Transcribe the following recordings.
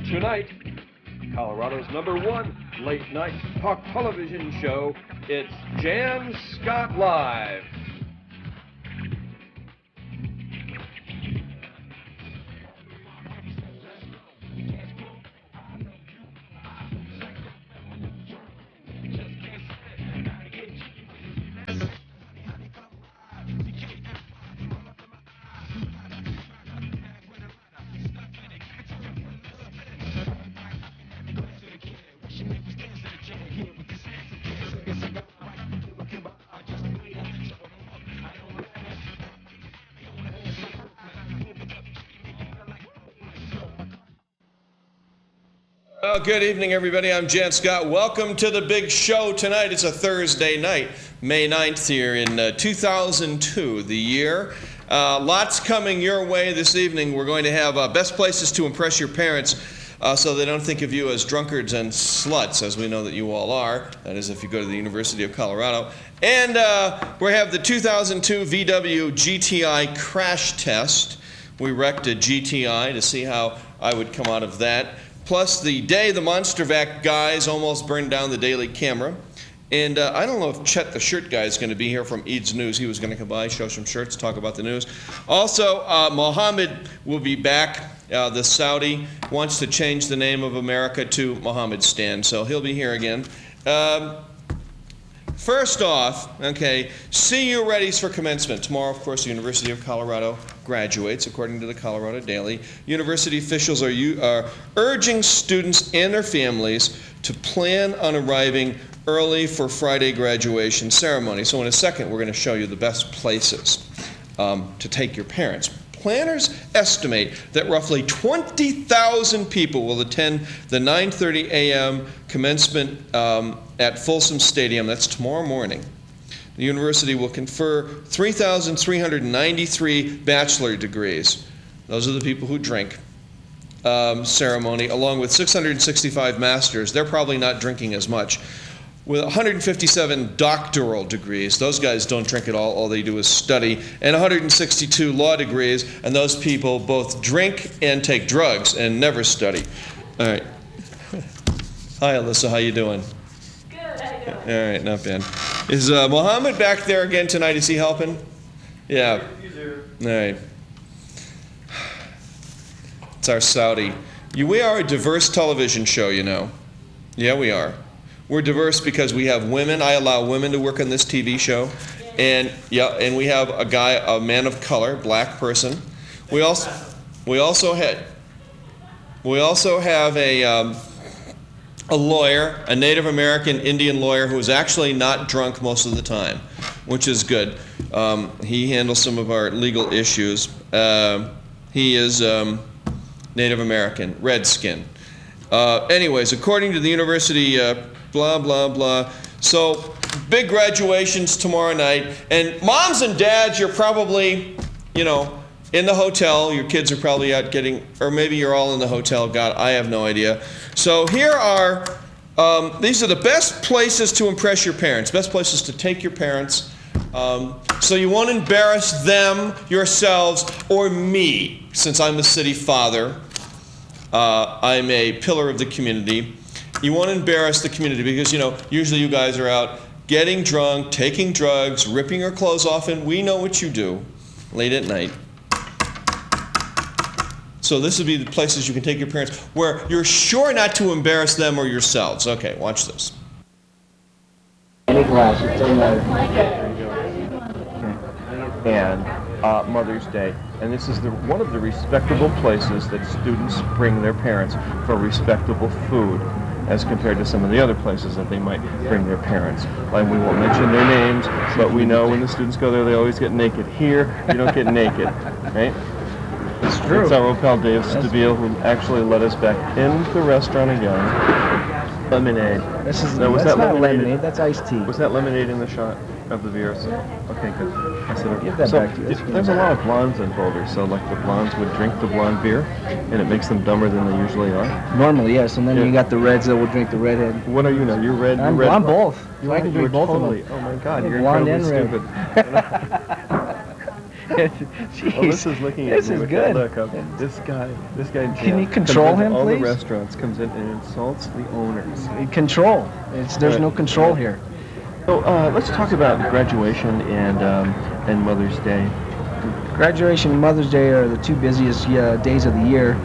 Tonight, Colorado's #1 late-night talk television show, it's Jann Scott Live. Well, good evening, everybody. I'm Jann Scott. Welcome to the big show tonight. It's a Thursday night, May 9th here in 2002, the year. Lots coming your way this evening. We're going to have best places to impress your parents so they don't think of you as drunkards and sluts, as we know that you all are. That is if you go to the University of Colorado. And we have the 2002 VW GTI crash test. We wrecked a GTI to see how I would come out of that. Plus, the day the Monster Vac guys almost burned down the Daily Camera. And I don't know if Chet the shirt guy is going to be here from Eads News. He was going to come by, show some shirts, talk about the news. Also, Mohammed will be back. The Saudi wants to change the name of America to Mohammedstan, so he'll be here again. First off, okay, see you readies for commencement. Tomorrow, of course, the University of Colorado graduates, according to the Colorado Daily. University officials are urging students and their families to plan on arriving early for Friday graduation ceremony. So in a second, we're going to show you the best places to take your parents. Planners estimate that roughly 20,000 people will attend the 9:30 a.m. commencement at Folsom Stadium. That's tomorrow morning. The university will confer 3,393 bachelor degrees. Those are the people who drink. Ceremony, along with 665 masters. They're probably not drinking as much. With 157 doctoral degrees. Those guys don't drink at all they do is study. And 162 law degrees, and those people both drink and take drugs and never study. All right. Hi, Alyssa, how you doing? Good, how you doing? All right, not bad. Is Mohammed back there again tonight? Is he helping? Yeah. He's here. All right. It's our Saudi. We are a diverse television show, you know. Yeah, we are. We're diverse because we have women. I allow women to work on this TV show, and we have a man of color, black person. We also have a lawyer, a Native American Indian lawyer who is actually not drunk most of the time, which is good. He handles some of our legal issues. He is Native American, redskin. Anyways, according to the university. Blah, blah, blah. So, big graduations tomorrow night. And moms and dads, you're probably, in the hotel. Your kids are probably out or maybe you're all in the hotel. God, I have no idea. So here are, these are the best places to impress your parents, best places to take your parents. So you won't embarrass them, yourselves, or me, since I'm a city father. I'm a pillar of the community. You won't embarrass the community because, usually you guys are out getting drunk, taking drugs, ripping your clothes off, and we know what you do late at night. So this would be the places you can take your parents where you're sure not to embarrass them or yourselves. Okay, watch this. Any glasses, and Mother's Day. And this is one of the respectable places that students bring their parents for respectable food, as compared to some of the other places that they might bring their parents. And we won't mention their names, but we know when the students go there, they always get naked. Here, you don't get naked, right? It's true. It's our Opal Dave Stabile who actually let us back into the restaurant again. Lemonade. That's that not lemonade, that's iced tea. Was that lemonade in the shot of the beer? So, okay, good. Give that back to us. There's a lot of blondes in Boulder, so like the blondes would drink the blonde beer, and it makes them dumber than they usually are. Normally, yes, and then you got the reds that will drink the redhead. What are you now? You're red. I'm both. I can drink both totally, of them. Oh my God, you're blonde incredibly and red. stupid. Well, this is looking at This me is with good. that look of this guy. Can you Jan, control comes into him, all please? the restaurants, comes in and insults the owners. Control. There's no control here. So let's talk about graduation and Mother's Day. Graduation and Mother's Day are the two busiest days of the year.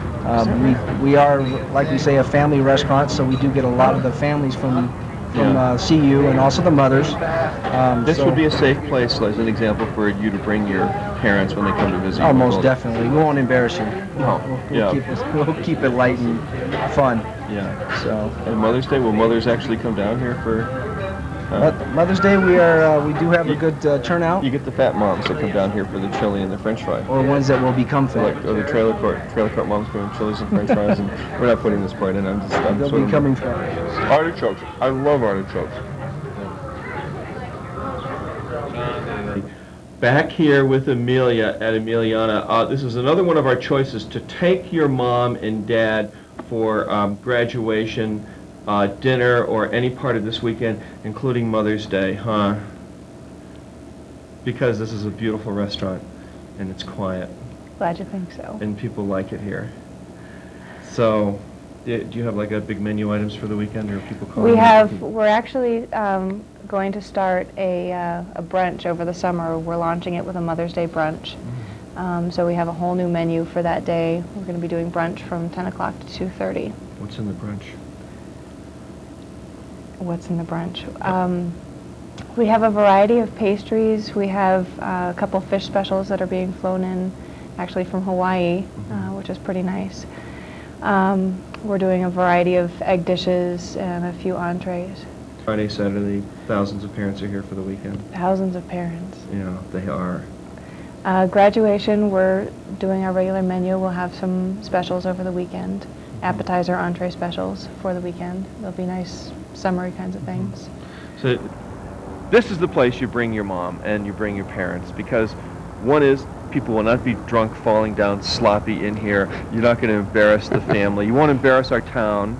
We are, like we say, a family restaurant, so we do get a lot of the families from CU and also the mothers. This would be a safe place, as an example, for you to bring your parents when they come to visit. Oh, you. most definitely. We won't embarrass you. We'll keep it light and fun. Yeah. So. And Mother's Day, will mothers actually come down here for? Mother's Day, we do have a good turnout. You get the fat moms that come down here for the chili and the French fry. Or ones that will become fat. Or the trailer court moms going chilies and French fries, and we're not putting this part in. I'm They'll be becoming fat. Artichokes. I love artichokes. Back here with Amelia at Emiliana. This is another one of our choices to take your mom and dad for graduation, dinner, or any part of this weekend, including Mother's Day, huh? Because this is a beautiful restaurant, and it's quiet, Glad you think so. and people like it here. So, do you have like a big menu items for the weekend, or are people calling? We're actually going to start a brunch over the summer. We're launching it with a Mother's Day brunch. So we have a whole new menu for that day. We're going to be doing brunch from 10 o'clock to 2:30. What's in the brunch? What's in the brunch? We have a variety of pastries. We have a couple fish specials that are being flown in, actually from Hawaii, which is pretty nice. We're doing a variety of egg dishes and a few entrees. Friday, Saturday, thousands of parents are here for the weekend. Thousands of parents. Yeah, they are. Graduation, we're doing our regular menu. We'll have some specials over the weekend. Appetizer, entree specials for the weekend. They'll be nice, summery kinds of things. So this is the place you bring your mom and you bring your parents, because one is people will not be drunk, falling down sloppy in here. You're not going to embarrass the family. You won't embarrass our town.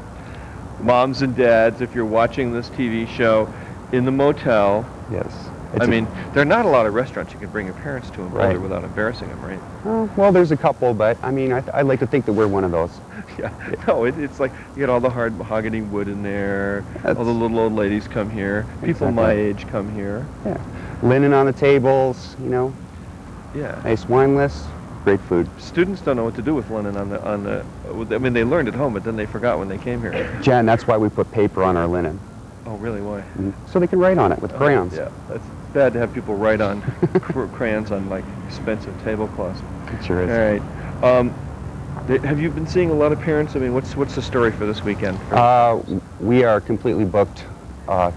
Moms and dads, if you're watching this TV show in the motel. Yes. I mean, there are not a lot of restaurants you can bring your parents to in Boulder Right. without embarrassing them, right? Well, there's a couple, but I mean, I like to think that we're one of those. Yeah. No, it's like you get all the hard mahogany wood in there. All the little old ladies come here. People Exactly. my age come here. Yeah. Linen on the tables, you know, Yeah. nice wine list, great food. Students don't know what to do with linen on the. I mean, they learned at home, but then they forgot when they came here. Jen, that's why we put paper on our linen. Oh, really? Why? So they can write on it with crayons. Yeah, that's bad to have people write on crayons on like expensive tablecloths. It sure is. All right. Have you been seeing a lot of parents? I mean, what's the story for this weekend? We are completely booked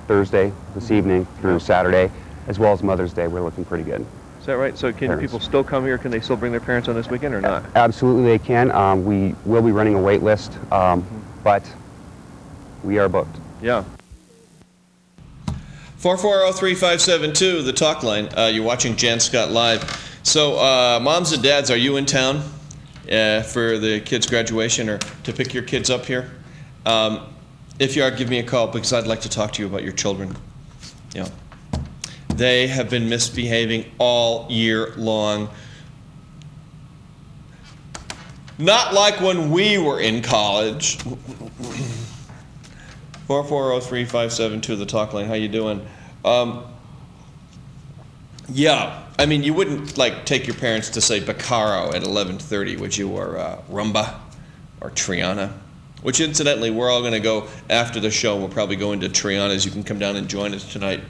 Thursday this evening through Saturday, as well as Mother's Day. We're looking pretty good. Is that right? So can Parents. people still come here? Can they still bring their parents on this weekend or not? Absolutely they can. We will be running a wait list, but we are booked. Yeah. 440-3572, the talk line. You're watching Jann Scott Live. So, moms and dads, are you in town for the kids' graduation or to pick your kids up here? If you are, give me a call because I'd like to talk to you about your children. Yeah. They have been misbehaving all year long. Not like when we were in college. 440-3572, the talk line. How you doing? Yeah, I mean, you wouldn't like take your parents to say Bacaro at 11:30, would you, or Rumba, or Triana? Which, incidentally, we're all going to go after the show. We'll probably go into Triana's. You can come down and join us tonight.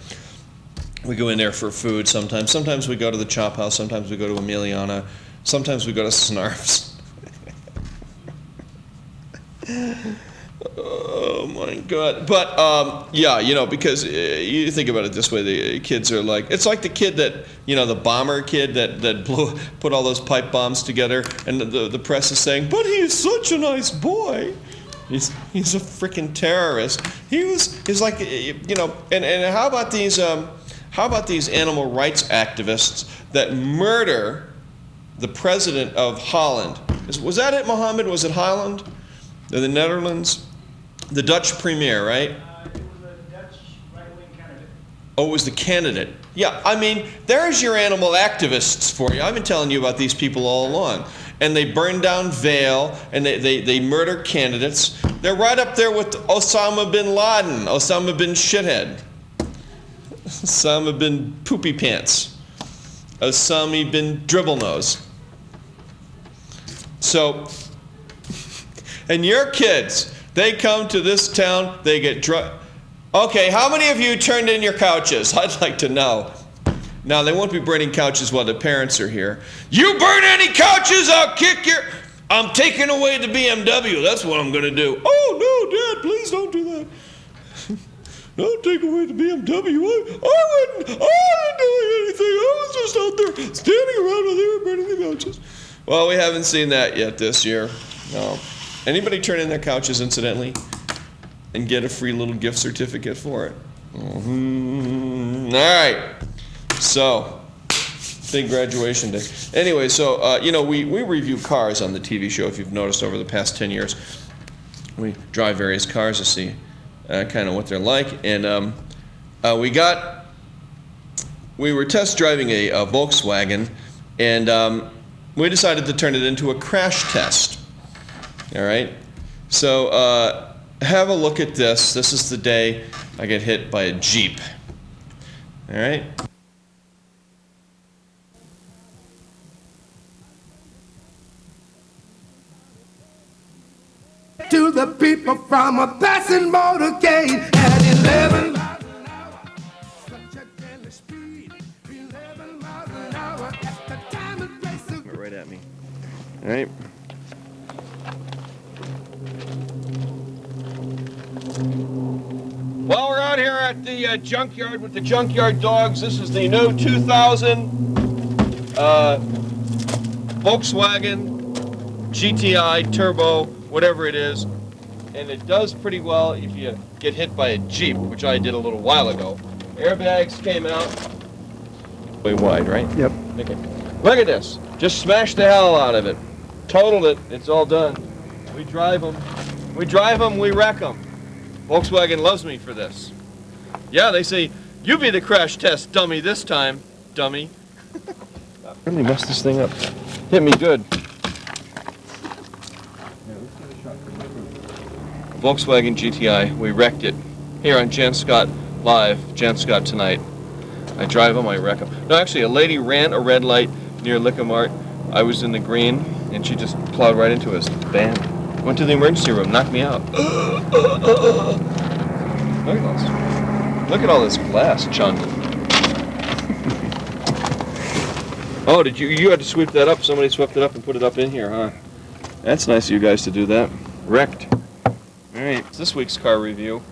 We go in there for food sometimes. Sometimes we go to the Chop House. Sometimes we go to Emiliana. Sometimes we go to Snarf's. Oh my God! But yeah, you know, because you think about it this way: the kids are like, it's like the kid that, you know, the bomber kid that put all those pipe bombs together, and the press is saying, but he's such a nice boy. He's a freaking terrorist. He's like, you know, and how about these animal rights activists that murder the president of Holland? Was that it, Mohammed? Was it Holland? Or the Netherlands? The Dutch premier, right? It was a Dutch right-wing candidate. Oh, it was the candidate. Yeah, I mean, there's your animal activists for you. I've been telling you about these people all along. And they burn down Vail, and they murder candidates. They're right up there with Osama bin Laden, Osama bin Shithead, Osama bin Poopy Pants, Osama bin Dribble Nose. So, and your kids, they come to this town, they get drunk. Okay, how many of you turned in your couches? I'd like to know. Now, they won't be burning couches while the parents are here. You burn any couches, I'll kick your... I'm taking away the BMW. That's what I'm going to do. Oh, no, Dad, please don't do that. Don't take away the BMW. I wasn't doing anything. I was just out there standing around while they were burning the couches. Well, we haven't seen that yet this year. No. Anybody turn in their couches, incidentally, and get a free little gift certificate for it? All right. So, big graduation day. Anyway, so, we review cars on the TV show, if you've noticed over the past 10 years. We drive various cars to see kind of what they're like. And we were test driving a Volkswagen, and we decided to turn it into a crash test. All right? So, have a look at this. This is the day I get hit by a Jeep. All right? To the people from a passing motorcade at 11 miles an hour. Such a deadly speed, 11 miles an hour at the time and place of... Right at me. All right. Well, we're out here at the junkyard with the junkyard dogs. This is the new 2000 Volkswagen GTI Turbo, whatever it is, and it does pretty well if you get hit by a Jeep, which I did a little while ago. Airbags came out way wide, right? Yep. Okay. Look at this. Just smashed the hell out of it. Totaled it. It's all done. We drive them. We wreck them. Volkswagen loves me for this. Yeah, they say, you be the crash test dummy this time, dummy. Really messed this thing up. Hit me good. Volkswagen GTI, we wrecked it. Here on Jann Scott Live, Jann Scott Tonight. I drive them, I wreck them. No, actually, a lady ran a red light near Liquor Mart. I was in the green, and she just plowed right into us. Bam. Went to the emergency room, knocked me out. Look at this. Look at all this glass, Chun. Oh, you had to sweep that up? Somebody swept it up and put it up in here, huh? That's nice of you guys to do that. Wrecked. All right, it's this week's car review.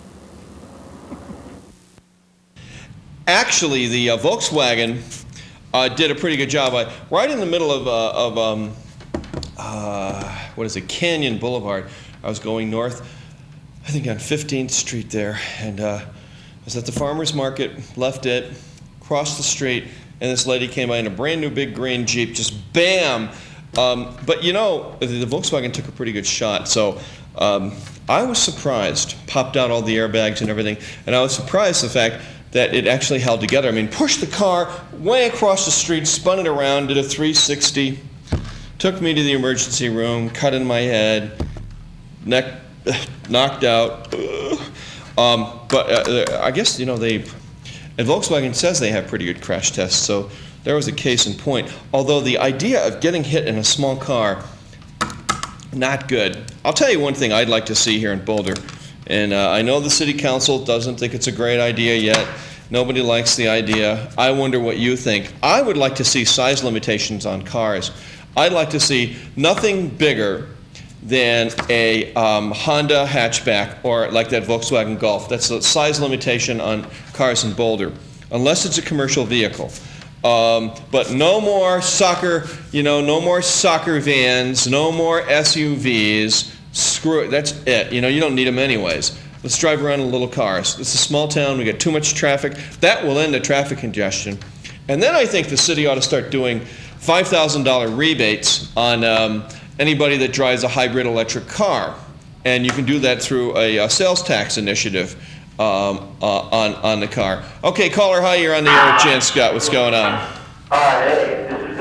Actually, the Volkswagen did a pretty good job. Right in the middle of Canyon Boulevard. I was going north, I think on 15th Street there, and I was at the farmer's market, left it, crossed the street, and this lady came by in a brand new big green Jeep, just bam! But the Volkswagen took a pretty good shot, so I was surprised, popped out all the airbags and everything, and I was surprised the fact that it actually held together. I mean, pushed the car way across the street, spun it around, did a 360, took me to the emergency room, cut in my head, neck knocked out. But I guess, and Volkswagen says they have pretty good crash tests, so there was a case in point. Although the idea of getting hit in a small car, not good. I'll tell you one thing I'd like to see here in Boulder, and I know the city council doesn't think it's a great idea yet. Nobody likes the idea. I wonder what you think. I would like to see size limitations on cars. I'd like to see nothing bigger than a Honda hatchback or like that Volkswagen Golf. That's the size limitation on cars in Boulder, unless it's a commercial vehicle. But no more soccer, no more soccer vans, no more SUVs. Screw it, that's it. You don't need them anyways. Let's drive around in little cars. It's a small town, we get too much traffic. That will end the traffic congestion. And then I think the city ought to start doing $5,000 rebates on anybody that drives a hybrid electric car. And you can do that through a sales tax initiative. on the car. Okay, caller, hi, you're on the air with Jann Scott. What's going on? Hey, this is,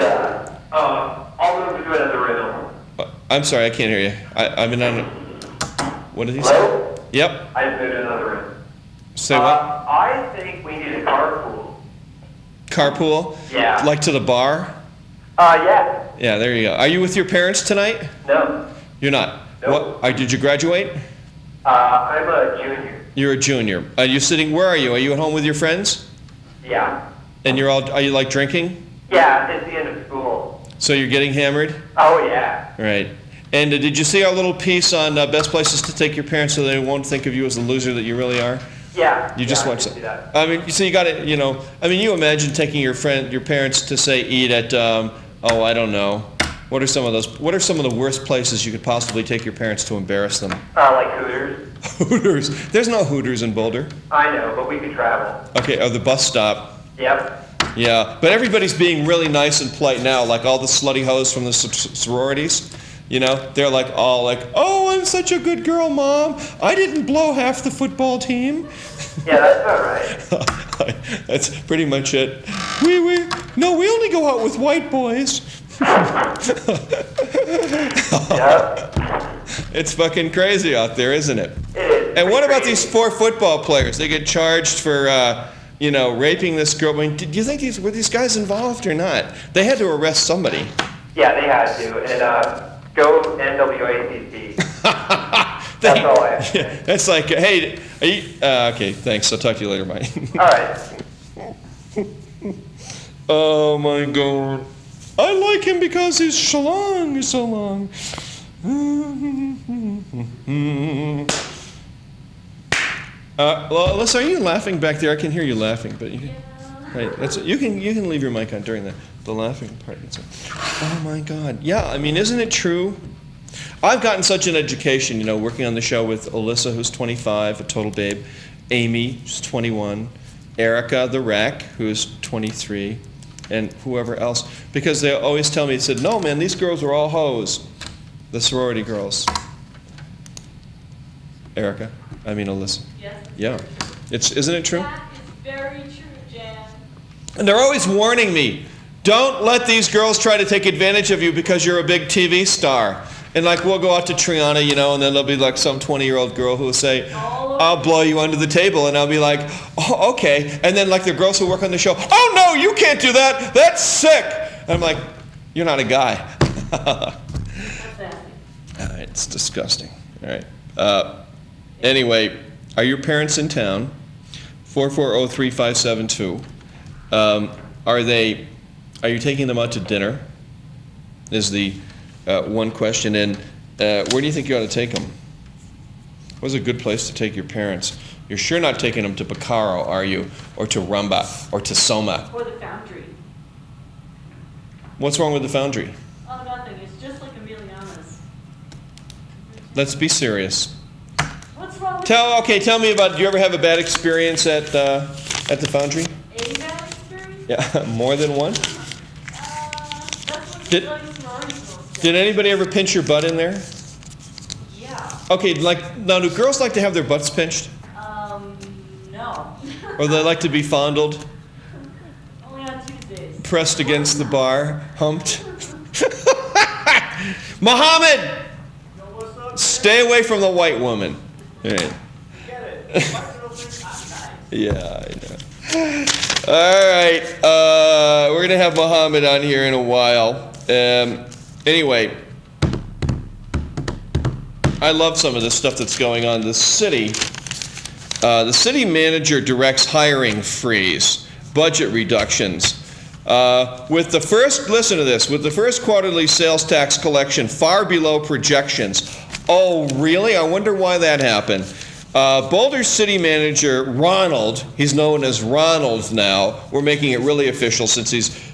I'll move to another rhythm. I'm sorry, I can't hear you. I'm in on. What did he say? Hello? Yep. I just moved to another rhythm. Say what? I think we need a carpool. Carpool? Yeah. Like to the bar? Yeah. Yeah, there you go. Are you with your parents tonight? No. You're not. No. What? Did you graduate? I'm a junior. You're a junior. Are you sitting? Where are you? Are you at home with your friends? Yeah. And you're all? Are you like drinking? Yeah, it's the end of school. So you're getting hammered? Oh, yeah. Right. And did you see our little piece on best places to take your parents so they won't think of you as the loser that you really are? Yeah. You just yeah, watch I did see that. that. I mean, so you got to, I mean, you imagine taking your parents to say eat at, I don't know. What are some of the worst places you could possibly take your parents to embarrass them? Like Hooters. Hooters. There's no Hooters in Boulder. I know, but we could travel. Okay, or the bus stop. Yep. Yeah, but everybody's being really nice and polite now, like all the slutty hoes from the sororities. They're like all like, oh, I'm such a good girl, Mom. I didn't blow half the football team. Yeah, that's about right. That's pretty much it. We only go out with white boys. Yep. It's fucking crazy out there, isn't it? It is. And what about these 4 football players? They get charged for, raping this girl. I mean, do you think were these guys involved or not? They had to arrest somebody. Yeah, they had to. And, go NWACC. That's all I have to say. That's like, hey, are you, okay, thanks. I'll talk to you later, bye. All right. Oh my God. I like him because his shalong is so long. Well, Alyssa, are you laughing back there? I can hear you laughing, but you can leave your mic on during the laughing part. Oh my God. Yeah, I mean, isn't it true? I've gotten such an education, working on the show with Alyssa, who's 25, a total babe, Amy, who's 21, Erica, the wreck, who's 23, and whoever else, because they always tell me, they said, no, man, these girls are all hoes, the sorority girls. Erica, I mean Alyssa. Yes. Yeah. Isn't it true? That is very true, Jan. And they're always warning me, don't let these girls try to take advantage of you because you're a big TV star. And like we'll go out to Triana, and then there'll be like some 20-year-old girl who will say, I'll blow you under the table. And I'll be like, oh, okay. And then like the girls who work on the show, oh no, you can't do that. That's sick. And I'm like, you're not a guy. It's disgusting. All right. Anyway, are your parents in town? 4403572. Are you taking them out to dinner? Is the one question. And where do you think you ought to take them? What's a good place to take your parents? You're sure not taking them to Bacaro, are you? Or to Rumba? Or to Soma? Or the Foundry. What's wrong with the Foundry? Oh, nothing. It's just like Emiliana's. Let's be serious. What's wrong with Tell me about, do you ever have a bad experience at the Foundry? a bad experience? Yeah, more than one? That's what Did- the sorority girls say. Did anybody ever pinch your butt in there? Yeah. Okay, now do girls like to have their butts pinched? No. Or they like to be fondled, Only on Tuesdays. pressed against the bar, humped? Mohammed! Stay away from the white woman. All right. Yeah, I know. All right, we're going to have Mohammed on here in a while. Anyway, I love some of the stuff that's going on. The city manager directs hiring freeze, budget reductions. With the first quarterly sales tax collection far below projections. Oh, really? I wonder why that happened. Boulder City Manager Ronald, he's known as Ronald now. We're making it really official since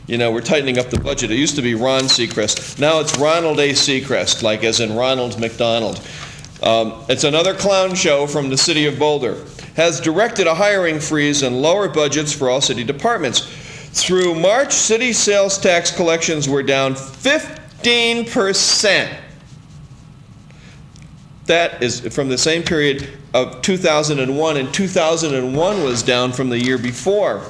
we're tightening up the budget. It used to be Ron Seacrest. Now it's Ronald A. Seacrest, like as in Ronald McDonald. It's another clown show from the city of Boulder. Has directed a hiring freeze and lower budgets for all city departments. Through March, city sales tax collections were down 15%. that is from the same period of 2001, and 2001 was down from the year before.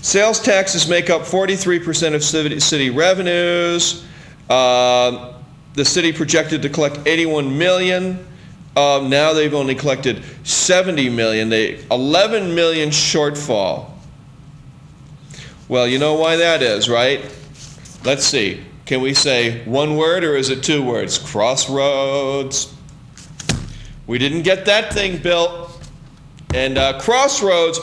Sales taxes make up 43% of city revenues. The city projected to collect 81 million. Now they've only collected 70 million. 11 million shortfall. Well, you know why that is, right? Let's see. Can we say one word or is it two words? Crossroads. We didn't get that thing built. And Crossroads,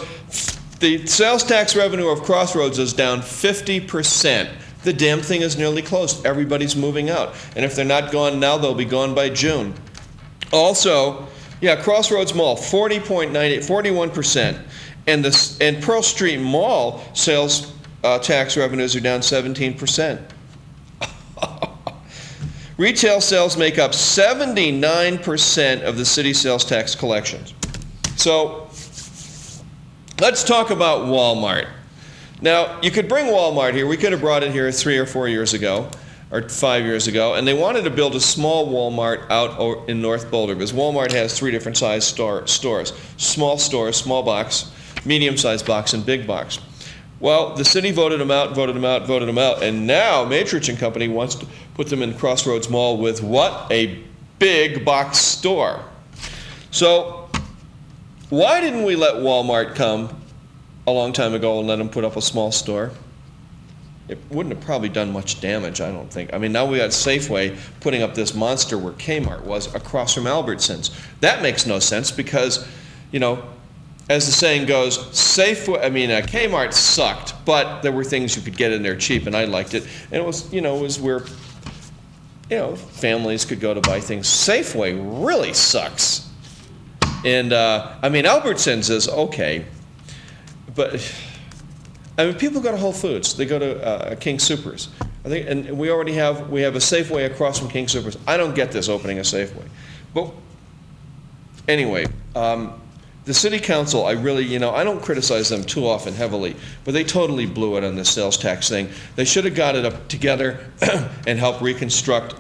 the sales tax revenue of Crossroads is down 50%. The damn thing is nearly closed. Everybody's moving out. And if they're not gone now, they'll be gone by June. Also, yeah, Crossroads Mall, 41%. And Pearl Street Mall sales tax revenues are down 17%. Retail sales make up 79% of the city sales tax collections. So, let's talk about Walmart. Now, you could bring Walmart here. We could have brought it here 3 or 4 years ago, or 5 years ago, and they wanted to build a small Walmart out in North Boulder, because Walmart has 3 different size stores. Small stores, small box, medium-sized box, and big box. Well, the city voted them out, and now Matrix and Company wants to put them in Crossroads Mall with what? A big box store. So, why didn't we let Walmart come a long time ago and let them put up a small store? It wouldn't have probably done much damage, I don't think. I mean, now we got Safeway putting up this monster where Kmart was across from Albertsons. That makes no sense because, you know, as the saying goes, Kmart sucked, but there were things you could get in there cheap, and I liked it. And it was, it was where, families could go to buy things. Safeway really sucks. And, Albertsons is okay. But, people go to Whole Foods. They go to King Soopers. I think, and we have a Safeway across from King Soopers. I don't get this opening a Safeway. But, anyway, the city council, I don't criticize them too often heavily, but they totally blew it on this sales tax thing. They should have got it up together and helped reconstruct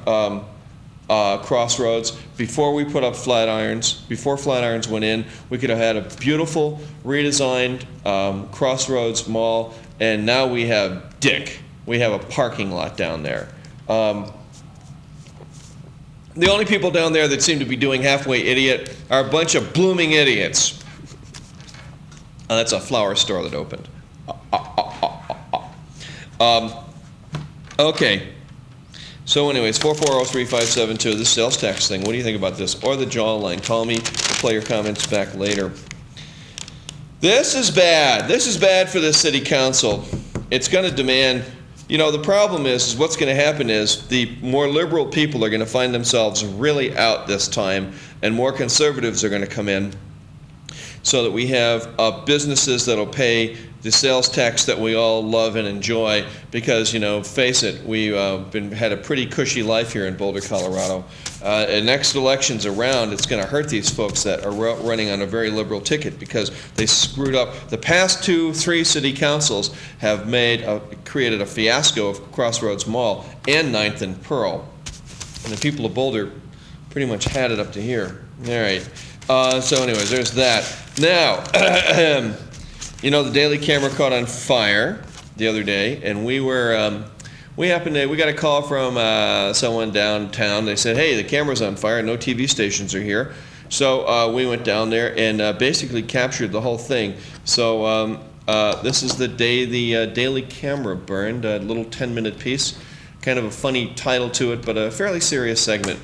Crossroads before we put up Flatirons. Before Flatirons went in, we could have had a beautiful redesigned Crossroads Mall, and now we have Dick. We have a parking lot down there. The only people down there that seem to be doing halfway idiot are a bunch of blooming idiots. That's a flower store that opened. Okay. So anyways, 440-3572, this sales tax thing. What do you think about this? Or the jawline. Call me. We'll play your comments back later. This is bad. This is bad for the city council. It's going to demand... the problem is what's going to happen is the more liberal people are going to find themselves really out this time, and more conservatives are going to come in, so that we have businesses that'll pay the sales tax that we all love and enjoy, because, face it, we've had a pretty cushy life here in Boulder, Colorado. And next election's around, it's going to hurt these folks that are running on a very liberal ticket, because they screwed up. The past 2-3 city councils have created a fiasco of Crossroads Mall and 9th and Pearl. And the people of Boulder pretty much had it up to here. All right. So anyways, there's that. Now, the Daily Camera caught on fire the other day, and we got a call from someone downtown. They said, hey, the camera's on fire, no TV stations are here. So we went down there and basically captured the whole thing. So this is the day the Daily Camera burned, a little 10-minute piece. Kind of a funny title to it, but a fairly serious segment.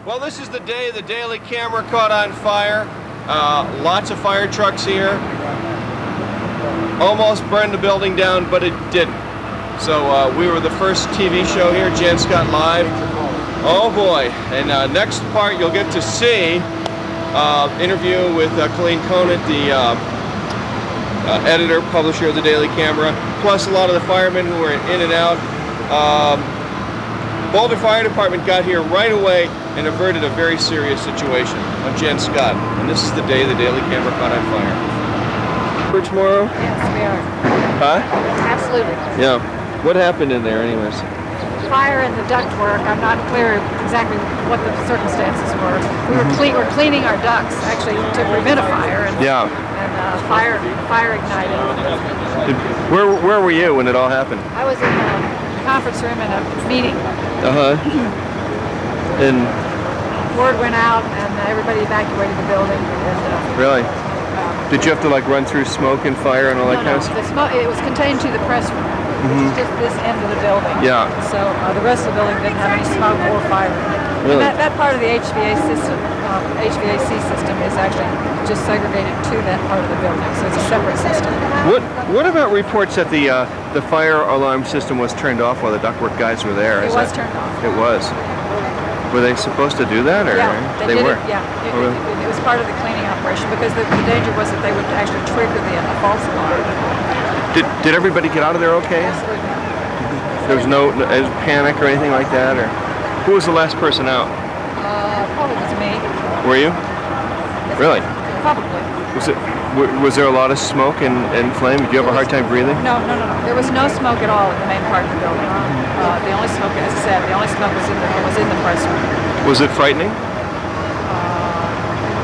Well, this is the day the Daily Camera caught on fire. Lots of fire trucks here. Almost burned the building down, but it didn't. So we were the first TV show here, Jann Scott Live. Oh boy, and next part you'll get to see interview with Colleen Conant, the editor, publisher of the Daily Camera, plus a lot of the firemen who were in and out. Boulder Fire Department got here right away and averted a very serious situation on Jann Scott. And this is the day the Daily Camera caught on fire. For tomorrow? Yes, we are. Huh? Absolutely. Yeah. What happened in there anyways? Fire in the ductwork. I'm not clear exactly what the circumstances were. We were cleaning our ducts actually to prevent a fire, and, Yeah. and fire ignited. Where were you when it all happened? I was in a conference room in a meeting. And Word went out, and everybody evacuated the building. And, really? Did you have to like run through smoke and fire and all that kind of stuff? The smoke, it was contained to the press room, which is just this end of the building. Yeah. So the rest of the building didn't have any smoke or fire. Really? And that part of the HVAC system is actually just segregated to that part of the building, so it's a separate system. What about reports that the fire alarm system was turned off while the ductwork guys were there? It was turned off. It was. Were they supposed to do that, or Yeah, they did were? It, yeah. Oh, really? It was part of the cleaning operation because the danger was that they would actually trigger the false alarm. Did everybody get out of there okay? Absolutely. There was no panic or anything like that, or who was the last person out? Probably was me. Were you? Really? Probably. Was there a lot of smoke and flame? Did you have a hard time breathing? No. There was no smoke at all in the main part of the building. The only smoke, as I said, the only smoke was in the press room. Was it frightening?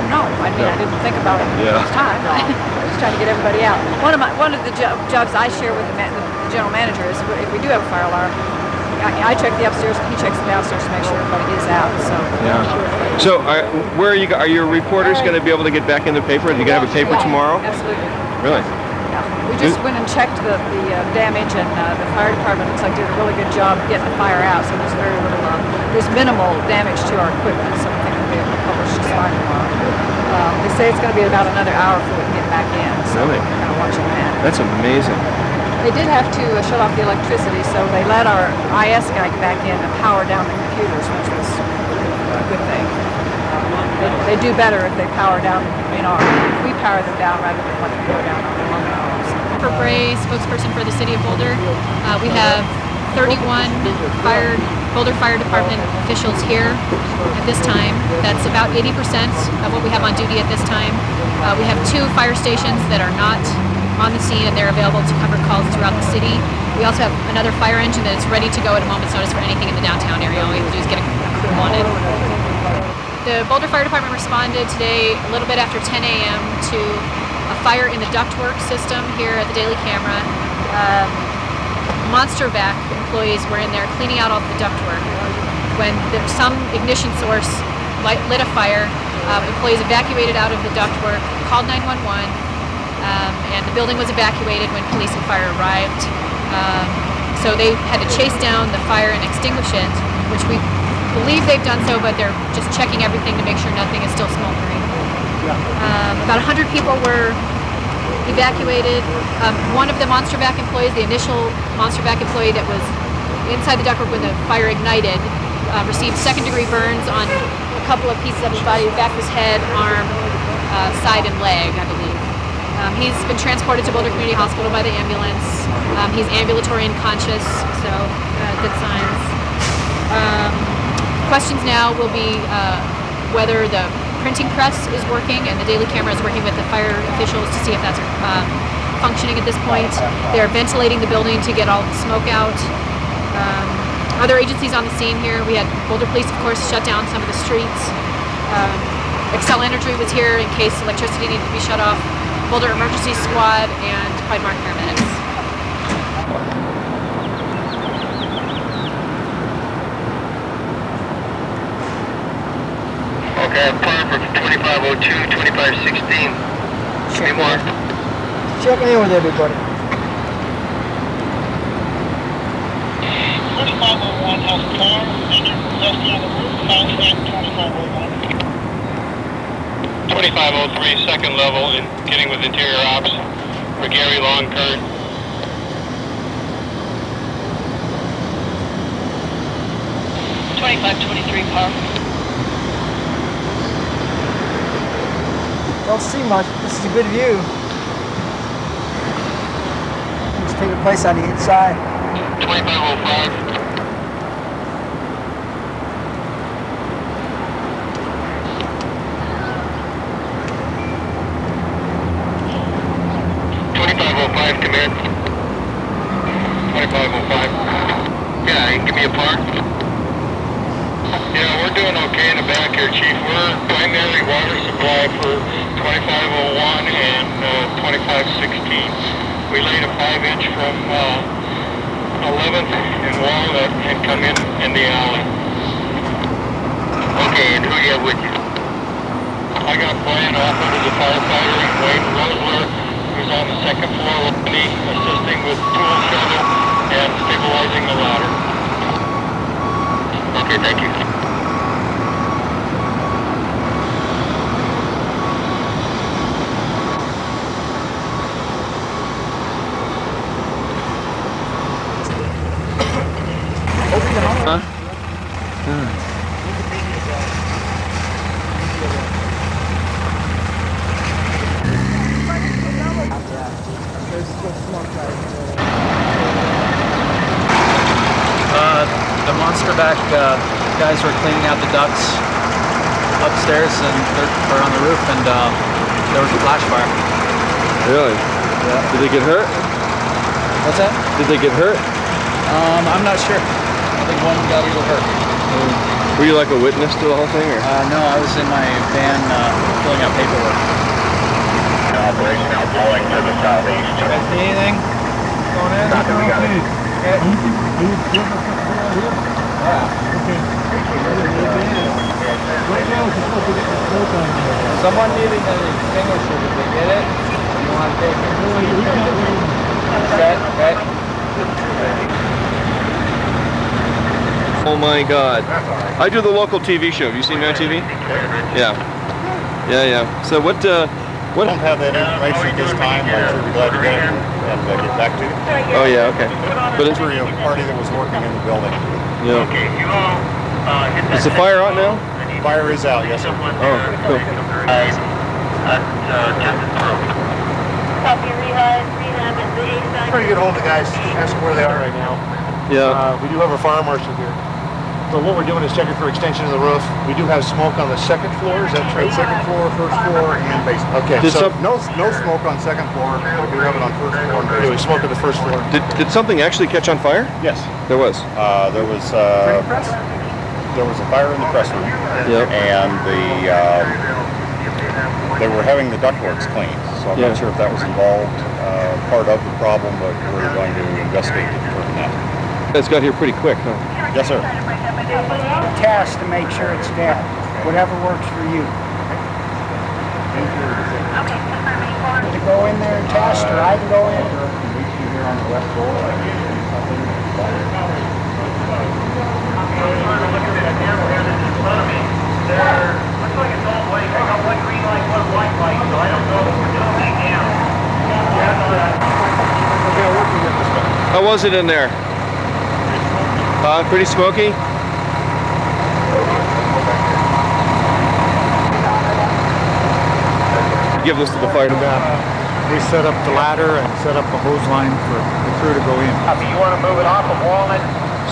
No, I mean, I didn't think about it Yeah. each time. I was trying to get everybody out. One of the jobs I share with the general manager is if we do have a fire alarm, I check the upstairs, he checks the downstairs to make sure everybody is out. So. Yeah. So where are you? Are your reporters going to be able to get back in the paper? Are you going to have a paper tomorrow? Absolutely. Really? Yeah. We just went and checked the damage, and the fire department looks like did a really good job getting the fire out. So there's very little, there's minimal damage to our equipment. So I think we'll be able to publish just fine tomorrow. They say it's going to be about another hour before we can get back in. So Really? we're kind of watching that. That's amazing. They did have to shut off the electricity, so they let our IS guy back in and power down the computers, which was a good thing. They do better if they power down in our. We power them down rather than let them go down on their own. For Bray, spokesperson for the City of Boulder, we have 31 Boulder Fire Department officials here at this time. That's about 80% of what we have on duty at this time. We have 2 fire stations that are not on the scene, and they're available to cover calls throughout the city. We also have another fire engine that is ready to go at a moment's notice for anything in the downtown area. All we have to do is get a crew on it. The Boulder Fire Department responded today a little bit after 10 a.m. to a fire in the ductwork system here at the Daily Camera. Monster vac employees were in there cleaning out all the ductwork. When some ignition source lit a fire, employees evacuated out of the ductwork, called 911, and the building was evacuated when police and fire arrived. So they had to chase down the fire and extinguish it, which we believe they've done so, but they're just checking everything to make sure nothing is still smoldering. About 100 people were evacuated. One of the Monster Vac employees, the initial Monster Vac employee that was inside the ductwork when the fire ignited, received second-degree burns on a couple of pieces of his body, back of his head, arm, side, and leg, I believe. He's been transported to Boulder Community Hospital by the ambulance. He's ambulatory and conscious, so good signs. Questions now will be whether the printing press is working, and the Daily Camera is working with the fire officials to see if that's functioning at this point. They are ventilating the building to get all the smoke out. Other agencies on the scene here, we had Boulder Police, of course, shut down some of the streets. Excel Energy was here in case electricity needed to be shut off. Boulder Emergency Squad and Piedmont paramedics. Okay, plan for 2502, 2516. Any more? Checking in with everybody. 2501 has a car, engine resting on the roof, fire stand 2501. 2503, second level, in getting with interior ops for Gary Longkern. car. Don't see much. This is a good view. taking place on the inside. 2505. Come in. 2505. Yeah, you can give me a part. Yeah, we're doing okay in the back here, Chief. We're primary water supply for 2501 and 2516. We laid a 5-inch from 11th and Walnut and come in the alley. Okay, and who you have with you? I got Brian off under the firefighter and Wayne Rosler, who's on the second floor with me, assisting with tool shovel and stabilizing the ladder. Okay, thank you. The monster back guys were cleaning out the ducts upstairs and or on the roof, and there was a flash fire. Really? Yeah. Did they get hurt? What's that? Did they get hurt? I'm not sure. I think one got a little hurt. Were you like a witness to the whole thing, or? No, I was in my van filling out paperwork. Operation now blowing to the southeast. Guys see anything going in? We got it. Someone needing an extinguisher, did they get it? You want to take it? Okay. Oh my God. I do the local TV show. Have you seen me on TV? Yeah. So what We don't have that information at this time, but we'll be glad to get it and get back to you. Oh yeah, okay. But it's a party that was working in the building. Yeah. Is the fire out now? Fire is out, yes sir. Oh, cool. Try to get hold of the guys, ask them where they are right now. Yeah. We do have a fire marshal here. So what we're doing is checking for extension of the roof. We do have smoke on the second floor, is that true? Second floor, first floor, and basement. Okay, so no smoke on second floor. We do have it on first floor. Yeah, we smoke on the first floor. Did something actually catch on fire? Yes. There was. There was a fire in the press room. Yep. And they were having the ductworks cleaned. So I'm not sure if that was involved, part of the problem, but we're going to investigate to determine that. It's got here pretty quick, huh? Yes, sir. Test to make sure it's dead. Whatever works for you. To go in there and test, or I can go in. Here on the left floor. Looks like it's all blank. I got one green light, one white light, so I don't know if we're doing it now. How was it in there? Pretty smoky? Give this to the fire department. We set up the ladder and set up a hose line for the crew to go in. You want to move it off of Walnut?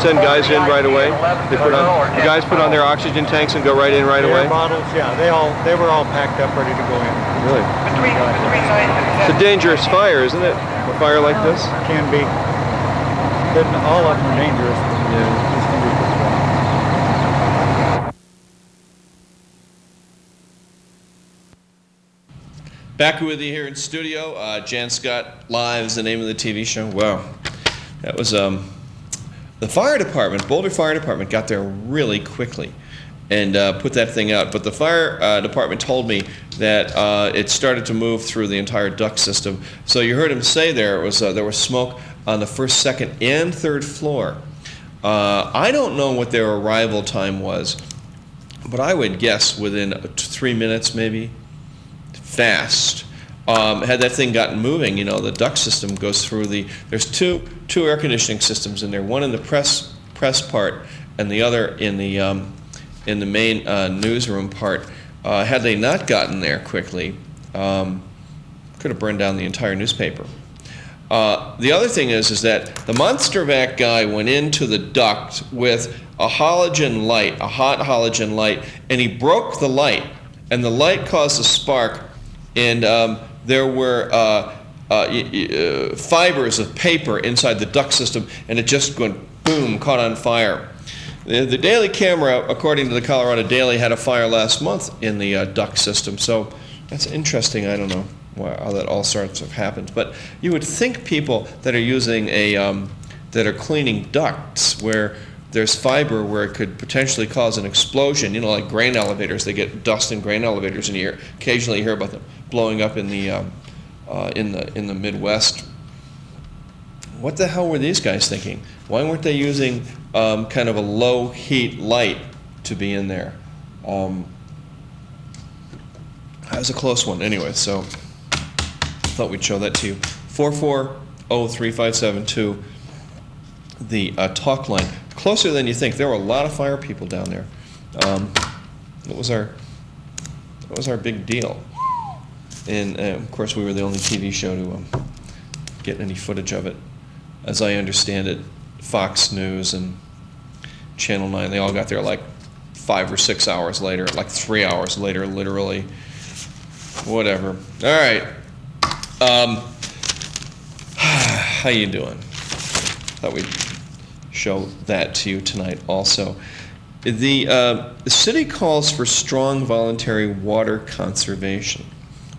Send guys in right away. They put on the guys put on their oxygen tanks and go right in right away. Bottles, yeah, they were all packed up, ready to go in. Really? It's a dangerous fire, isn't it? A fire like this? Can be. All of them are dangerous. Yeah. Back with you here in studio. Jann Scott Live is the name of the TV show. Wow, that was the fire department, Boulder Fire Department, got there really quickly and put that thing out. But the fire department told me that it started to move through the entire duct system. So you heard him say there was smoke on the first, second, and third floor. I don't know what their arrival time was, but I would guess within 3 minutes maybe. Fast. Had that thing gotten moving, you know, the duct system goes through there's two air conditioning systems in there, one in the press part and the other in the main newsroom part. Had they not gotten there quickly, could have burned down the entire newspaper. The other thing is that the monster vac guy went into the duct with a halogen light, a hot halogen light, and he broke the light, and the light caused a spark, and there were fibers of paper inside the duct system, and it just went boom, caught on fire. The Daily Camera, according to the Colorado Daily, had a fire last month in the duct system, so that's interesting. I don't know how that all sorts of happens, but you would think people that are using that are cleaning ducts where there's fiber where it could potentially cause an explosion, like grain elevators. They get dust in grain elevators, and occasionally you hear about them blowing up in the Midwest. What the hell were these guys thinking? Why weren't they using kind of a low heat light to be in there? That was a close one anyway, so thought we'd show that to you. 440-3572, the talk line. Closer than you think. There were a lot of fire people down there. What was our big deal? And of course, we were the only TV show to get any footage of it. As I understand it, Fox News and Channel 9, they all got there like 5 or 6 hours later, like 3 hours later, literally. Whatever. All right. How you doing? Thought we'd show that to you tonight also. The city calls for strong voluntary water conservation.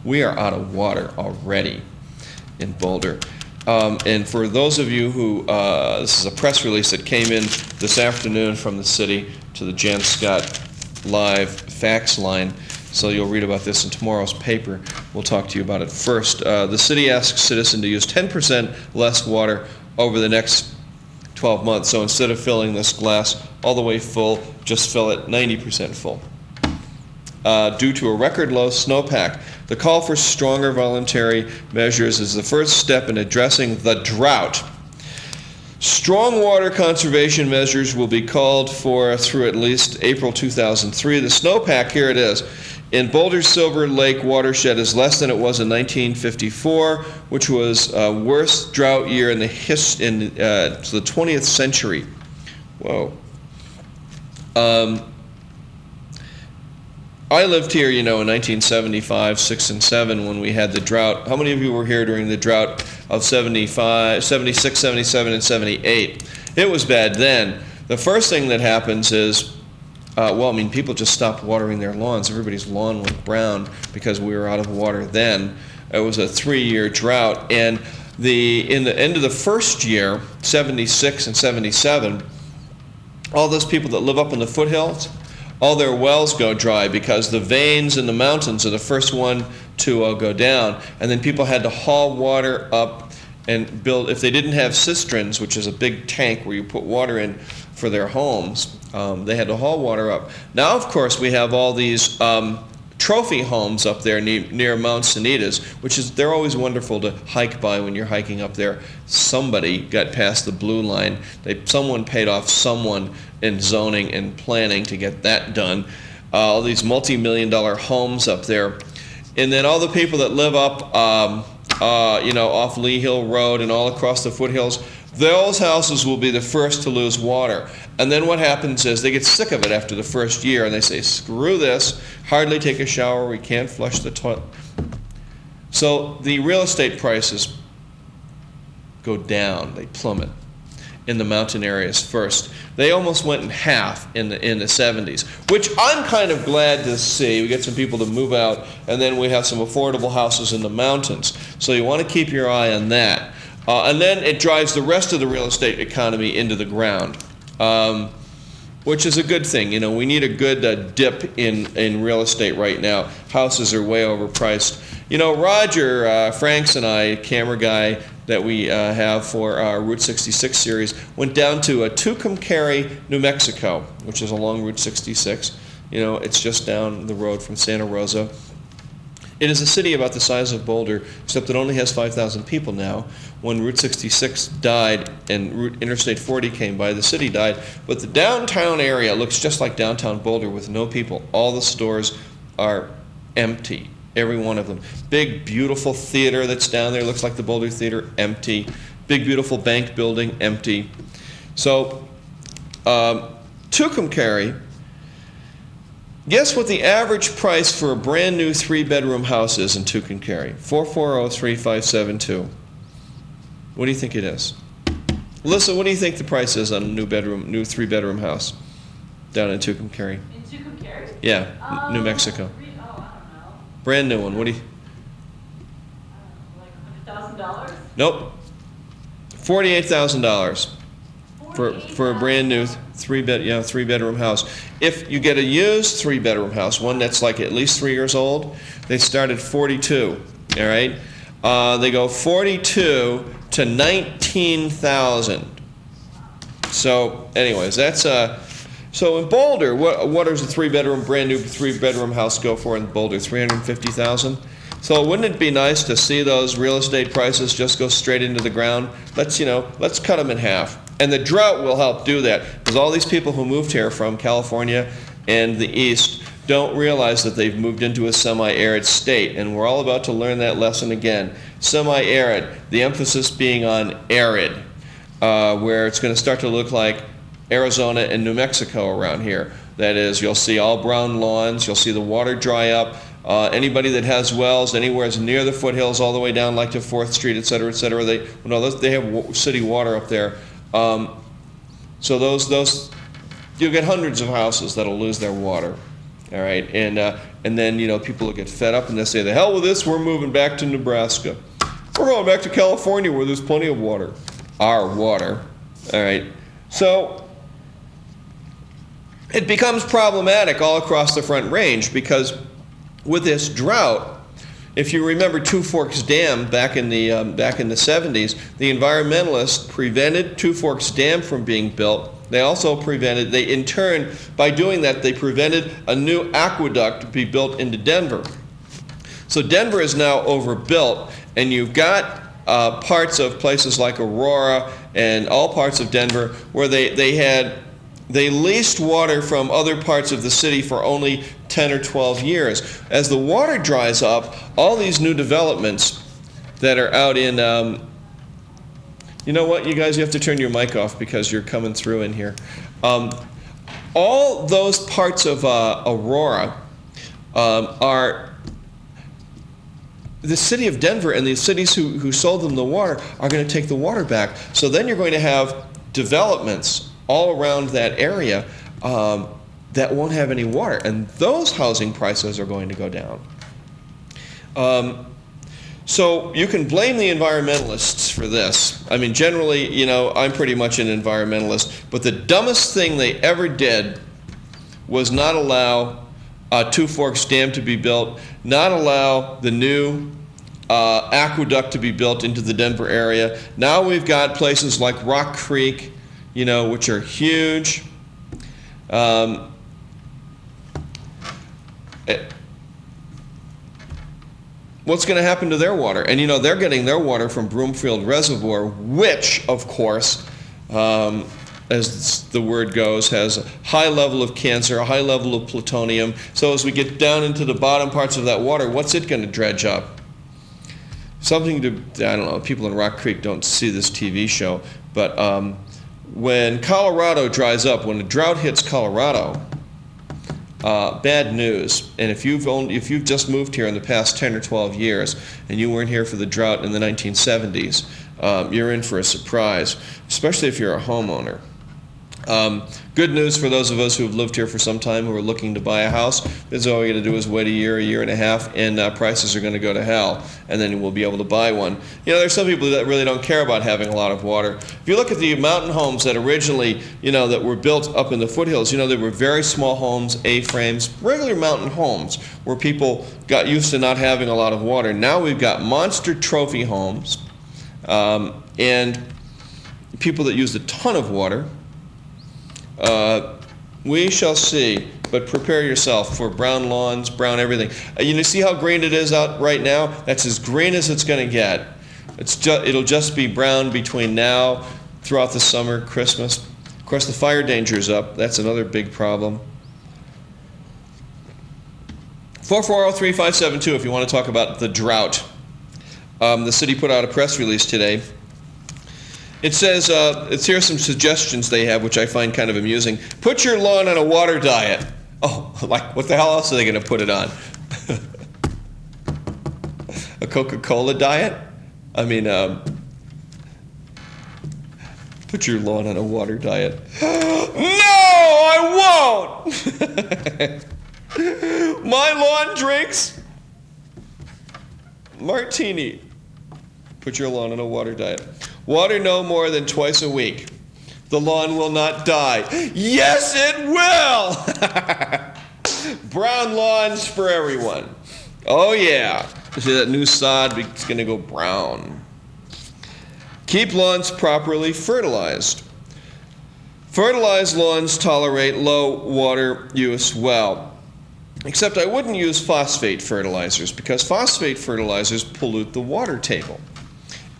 We are out of water already in Boulder. And for those of you who, this is a press release that came in this afternoon from the city to the Jann Scott live fax line, so you'll read about this in tomorrow's paper. We'll talk to you about it first. The city asks citizens to use 10% less water over the next 12 months. So instead of filling this glass all the way full, just fill it 90% full. Due to a record low snowpack, the call for stronger voluntary measures is the first step in addressing the drought. Strong water conservation measures will be called for through at least April 2003. The snowpack, here it is, in Boulder's Silver Lake watershed is less than it was in 1954, which was worst drought year in the 20th century. Whoa. I lived here, in 1975, 6, and 7 when we had the drought. How many of you were here during the drought of 75, 76, 77, and 78? It was bad then. The first thing that happens is, people just stopped watering their lawns. Everybody's lawn went brown because we were out of water then. It was a 3-year drought. And in the end of the first year, 76 and 77, all those people that live up in the foothills, all their wells go dry because the veins in the mountains are the first one to go down. And then people had to haul water up and build, if they didn't have cisterns, which is a big tank where you put water in for their homes, they had to haul water up. Now, of course, we have all these trophy homes up there near Mount Sanitas, they're always wonderful to hike by when you're hiking up there. Somebody got past the blue line. Someone paid off someone in zoning and planning to get that done. All these multi-million-dollar homes up there. And then all the people that live up, off Lee Hill Road and all across the foothills, those houses will be the first to lose water. And then what happens is they get sick of it after the first year and they say, screw this, hardly take a shower, we can't flush the toilet. So the real estate prices go down, they plummet in the mountain areas first. They almost went in half in the 70s, which I'm kind of glad to see. We get some people to move out, and then we have some affordable houses in the mountains. So you want to keep your eye on that. And then it drives the rest of the real estate economy into the ground, which is a good thing. We need a good dip in real estate right now. Houses are way overpriced. Roger Franks and I, camera guy that we have for our Route 66 series, went down to Tucumcari, New Mexico, which is along Route 66. It's just down the road from Santa Rosa. It is a city about the size of Boulder, except it only has 5,000 people now. When Route 66 died and Interstate 40 came by, the city died. But the downtown area looks just like downtown Boulder with no people. All the stores are empty. Every one of them. Big, beautiful theater that's down there, looks like the Boulder Theater, empty. Big, beautiful bank building, empty. So, Tucumcari, guess what the average price for a brand new 3-bedroom house is in Tucumcari? 440-3572. What do you think it is? Alyssa, what do you think the price is on a new 3-bedroom house down in Tucumcari? In Tucumcari? Yeah, New Mexico. Oh, I don't know. Brand new one. What do you? Like $100,000? Nope. $48,000 for a brand new 3-bedroom house. If you get a used 3-bedroom house, one that's like at least 3 years old, they start at 42. All right. They go 42 to 19,000. So, anyways, that's so in Boulder, what does a brand new 3-bedroom house go for in Boulder? 350,000. So wouldn't it be nice to see those real estate prices just go straight into the ground? Let's cut them in half. And the drought will help do that, because all these people who moved here from California and the East don't realize that they've moved into a semi-arid state, and we're all about to learn that lesson again. Semi-arid, the emphasis being on arid, where it's going to start to look like Arizona and New Mexico around here. That is, you'll see all brown lawns, you'll see the water dry up. Anybody that has wells anywhere near the foothills, all the way down like to 4th Street, et cetera, they have city water up there. So those you'll get hundreds of houses that'll lose their water. All right, and then people will get fed up and they'll say, "The hell with this! We're moving back to Nebraska. We're going back to California where there's plenty of water, our water." All right, so it becomes problematic all across the Front Range, because with this drought, if you remember Two Forks Dam back in the 70s, the environmentalists prevented Two Forks Dam from being built. They also in turn, by doing that, they prevented a new aqueduct to be built into Denver. So Denver is now overbuilt, and you've got parts of places like Aurora and all parts of Denver where they leased water from other parts of the city for only 10 or 12 years. As the water dries up, all these new developments that are out in, you know what, you guys, you have to turn your mic off because you're coming through in here. All those parts of Aurora are the city of Denver, and the cities who sold them the water are going to take the water back. So then you're going to have developments all around that area that won't have any water, and those housing prices are going to go down. So you can blame the environmentalists for this. I mean, generally, I'm pretty much an environmentalist, but the dumbest thing they ever did was not allow Two Forks Dam to be built, not allow the new aqueduct to be built into the Denver area. Now we've got places like Rock Creek, which are huge. What's going to happen to their water? And they're getting their water from Broomfield Reservoir, which, of course, as the word goes, has a high level of cancer, a high level of plutonium. So as we get down into the bottom parts of that water, what's it going to dredge up? Something to, I don't know, people in Rock Creek don't see this TV show, but when Colorado dries up, when the drought hits Colorado, bad news. And if you've just moved here in the past 10 or 12 years and you weren't here for the drought in the 1970s, you're in for a surprise, especially if you're a homeowner. Good news for those of us who have lived here for some time who are looking to buy a house is all you got to do is wait a year and a half, and prices are going to go to hell, and then we'll be able to buy one. There's some people that really don't care about having a lot of water. If you look at the mountain homes that originally, that were built up in the foothills, they were very small homes, A-frames, regular mountain homes, where people got used to not having a lot of water. Now we've got monster trophy homes, and people that use a ton of water. We shall see, but prepare yourself for brown lawns, brown everything. You see how green it is out right now? That's as green as it's going to get. It'll just be brown between now, throughout the summer, Christmas. Of course, the fire danger's up. That's another big problem. 440-3572 if you want to talk about the drought. The city put out a press release today. It says, here's some suggestions they have, which I find kind of amusing. Put your lawn on a water diet. Oh, like, what the hell else are they going to put it on? A Coca-Cola diet? I mean, put your lawn on a water diet. No, I won't! My lawn drinks martini. Put your lawn on a water diet. Water no more than twice a week. The lawn will not die. Yes, it will! Brown lawns for everyone. Oh, yeah. See that new sod? It's going to go brown. Keep lawns properly fertilized. Fertilized lawns tolerate low water use well. Except I wouldn't use phosphate fertilizers because phosphate fertilizers pollute the water table.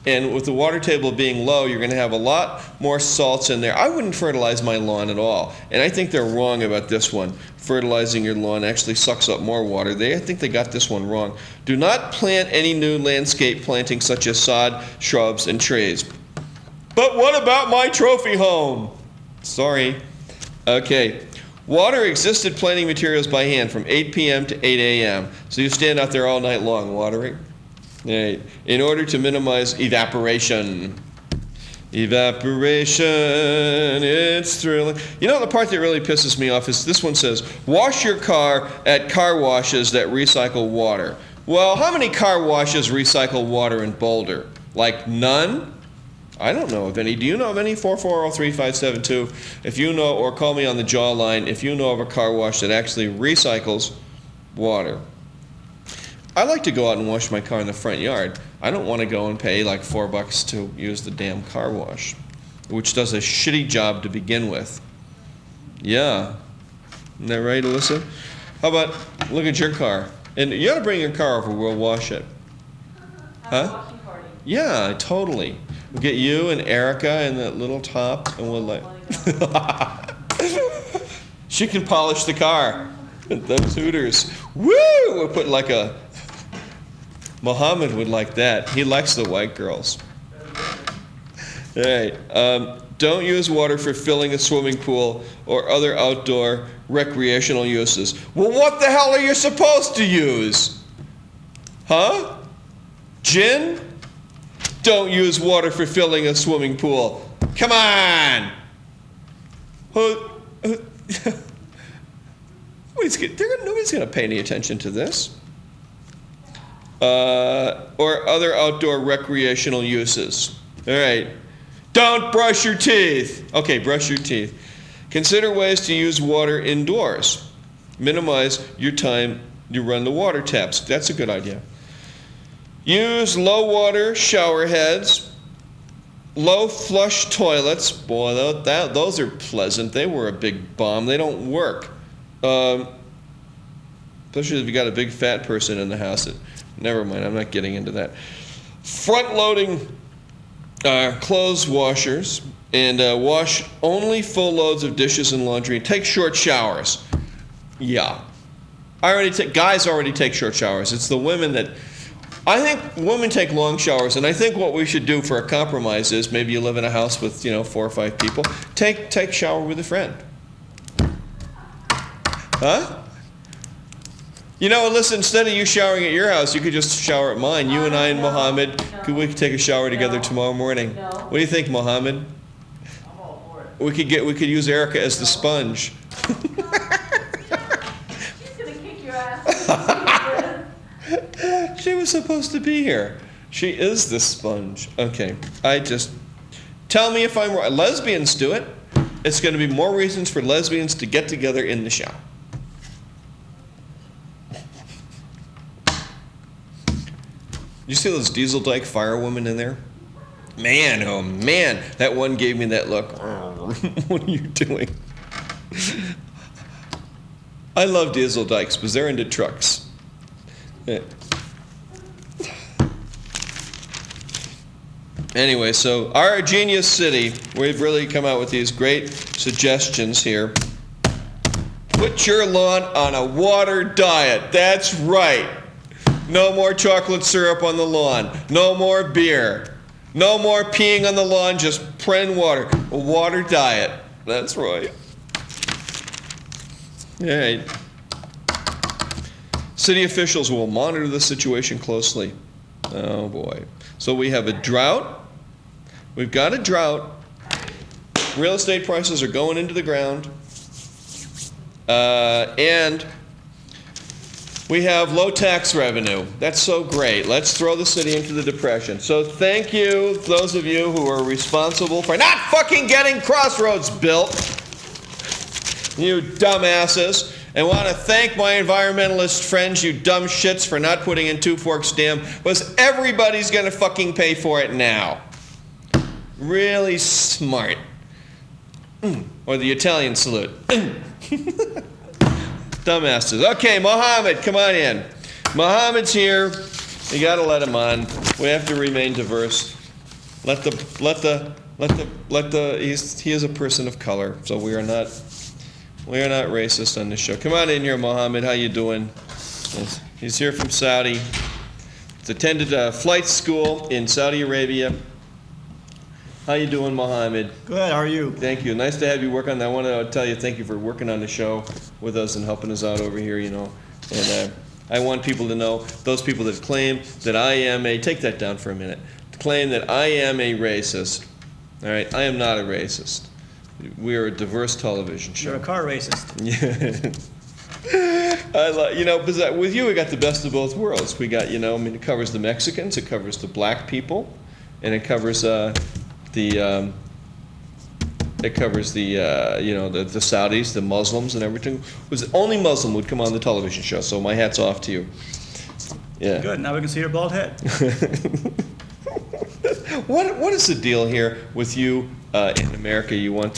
And with the water table being low, you're going to have a lot more salts in there. I wouldn't fertilize my lawn at all. And I think they're wrong about this one. Fertilizing your lawn actually sucks up more water. I think they got this one wrong. Do not plant any new landscape plantings such as sod, shrubs, and trees. But what about my trophy home? Sorry. Okay. Water existed planting materials by hand from 8 p.m. to 8 a.m. So you stand out there all night long watering. Right. In order to minimize evaporation. Evaporation, it's thrilling. You know, the part that really pisses me off is this one says, wash your car at car washes that recycle water. Well, how many car washes recycle water in Boulder? Like none? I don't know of any. Do you know of any? 440-3572. If you know, or call me on the jawline if you know of a car wash that actually recycles water. I like to go out and wash my car in the front yard. I don't want to go and pay like $4 to use the damn car wash, which does a shitty job to begin with. Yeah. Isn't that right, Alyssa? How about, look at your car. And you ought to bring your car over, we'll wash it. Huh? Yeah, totally. We'll get you and Erica and that little top, and we'll like... She can polish the car. Those Hooters. Woo! We'll put like a... Mohammed would like that. He likes the white girls. All right. Don't use water for filling a swimming pool or other outdoor recreational uses. Well, what the hell are you supposed to use? Huh? Gin? Don't use water for filling a swimming pool. Come on! Nobody's going to pay any attention to this. Or other outdoor recreational uses. All right. Don't brush your teeth. Okay, brush your teeth. Consider ways to use water indoors. Minimize your time you run the water taps. That's a good idea. Use low water shower heads. Low flush toilets. Boy, those are pleasant. They were a big bomb. They don't work. Especially if you got a big fat person in the house. Never mind, I'm not getting into that. Front-loading clothes washers, and wash only full loads of dishes and laundry. Take short showers. Yeah. Guys already take short showers. It's the women that... I think women take long showers, and I think what we should do for a compromise is maybe you live in a house with, 4 or 5 people. Take shower with a friend. Huh? Listen, instead of you showering at your house, you could just shower at mine. You and I and Mohammed, we could take a shower together tomorrow morning. What do you think, Mohammed? I'm all for it. We could use Erica as the sponge. She's gonna kick your ass. She was supposed to be here. She is the sponge. Okay, tell me if I'm wrong. Lesbians do it. It's going to be more reasons for lesbians to get together in the shower. You see those Diesel Dyke firewomen in there? Man, oh man, that one gave me that look. What are you doing? I love Diesel Dykes because they're into trucks. Yeah. Anyway, so our genius city, we've really come out with these great suggestions here. Put your lawn on a water diet. That's right. No more chocolate syrup on the lawn. No more beer. No more peeing on the lawn, just plain water. A water diet. That's right. All right. City officials will monitor the situation closely. Oh boy. So we have a drought. We've got a drought. Real estate prices are going into the ground. And we have low tax revenue. That's so great. Let's throw the city into the depression. So thank you, those of you who are responsible for not fucking getting Crossroads built. You dumbasses. And want to thank my environmentalist friends, you dumb shits, for not putting in Two Forks Dam, because everybody's going to fucking pay for it now. Really smart. Or the Italian salute. Dumbasses. Okay, Mohammed, come on in. Mohammed's here. You got to let him on. We have to remain diverse. He is a person of color, so we are not racist on this show. Come on in here, Mohammed. How you doing? He's here from Saudi. He's attended a flight school in Saudi Arabia. How you doing, Mohammed? Good. How are you? Thank you. Nice to have you work on that. I want to tell you thank you for working on the show with us and helping us out over here, you know. And I want people to know, those people that claim that I am take that down for a minute, claim that I am a racist. All right? I am not a racist. We are a diverse television show. You're a car racist. Yeah. Because with you we got the best of both worlds. We got, it covers the Mexicans, it covers the black people, and it covers the Saudis, the Muslims, and everything. It was only Muslim would come on the television show. So my hat's off to you. Yeah. Good. Now we can see your bald head. What is the deal here with you in America? You want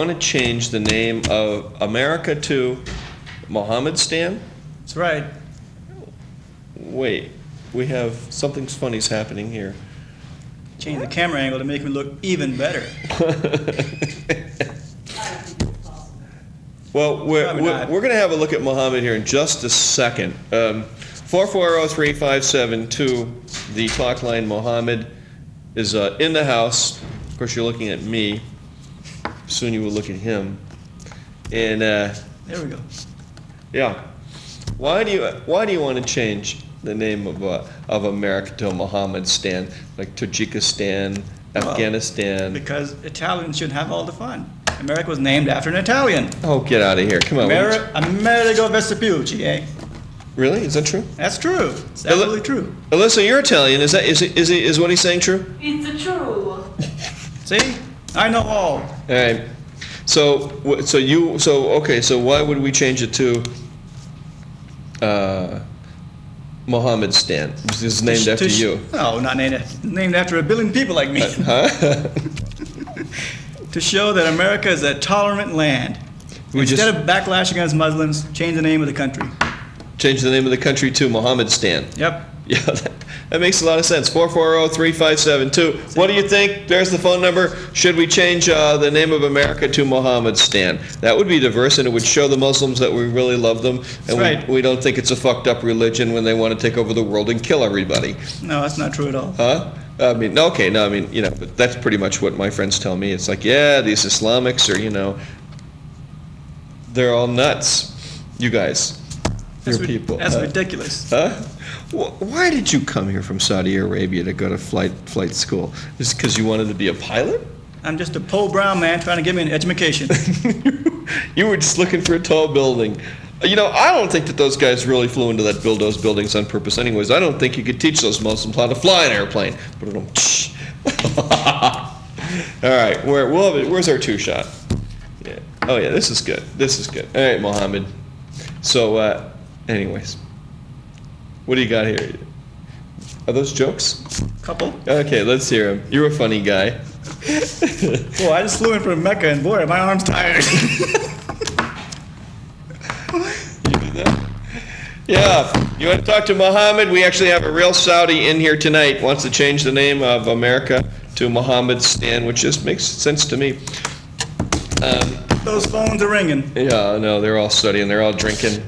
to change the name of America to Mohammedstan? That's right. Wait, we have something funny's happening here. Change the camera angle to make me look even better. Well, we're going to have a look at Mohammed here in just a second. 440-3572, the talk line. Mohammed is in the house. Of course, you're looking at me. Soon you will look at him. And there we go. Yeah. Why do you want to change the name of America to Mohammedstan, like Tajikistan, Afghanistan? Because Italians should have all the fun. America was named after an Italian. Oh, get out of here! Come on. Amerigo Vespucci, eh? Really? Is that true? That's true. It's absolutely true. Alyssa, you're Italian. Is what he's saying true? It's true. See, I know all. All right. So why would we change it to Mohammedstan? It's named after you. No, not named after a billion people like me. Huh? To show that America is a tolerant land. Instead of backlash against Muslims, change the name of the country. Change the name of the country to Mohammedstan. Yep. Yeah, that makes a lot of sense. 440-3572. What do you think? There's the phone number. Should we change the name of America to Mohammedstan? That would be diverse, and it would show the Muslims that we really love them, and we don't think it's a fucked up religion when they want to take over the world and kill everybody. No, that's not true at all. Huh? But that's pretty much what my friends tell me. It's like, yeah, these Islamics are, they're all nuts. You guys. Your people. That's ridiculous. Huh? Why did you come here from Saudi Arabia to go to flight school? Just because you wanted to be a pilot? I'm just a poor brown man trying to get me an education. You were just looking for a tall building. I don't think that those guys really flew into those buildings on purpose anyways. I don't think you could teach those Muslims how to fly an airplane. All right, where's our two shot? Yeah. Oh yeah, this is good. All right, Mohammed. So, anyways, what do you got here? Are those jokes? Couple. Okay, let's hear them. You're a funny guy. Well, I just flew in from Mecca, and boy, my arm's tired. You did that? Yeah. You want to talk to Mohammed? We actually have a real Saudi in here tonight. Wants to change the name of America to Mohammedstan, which just makes sense to me. Those phones are ringing. Yeah, no, they're all studying. They're all drinking.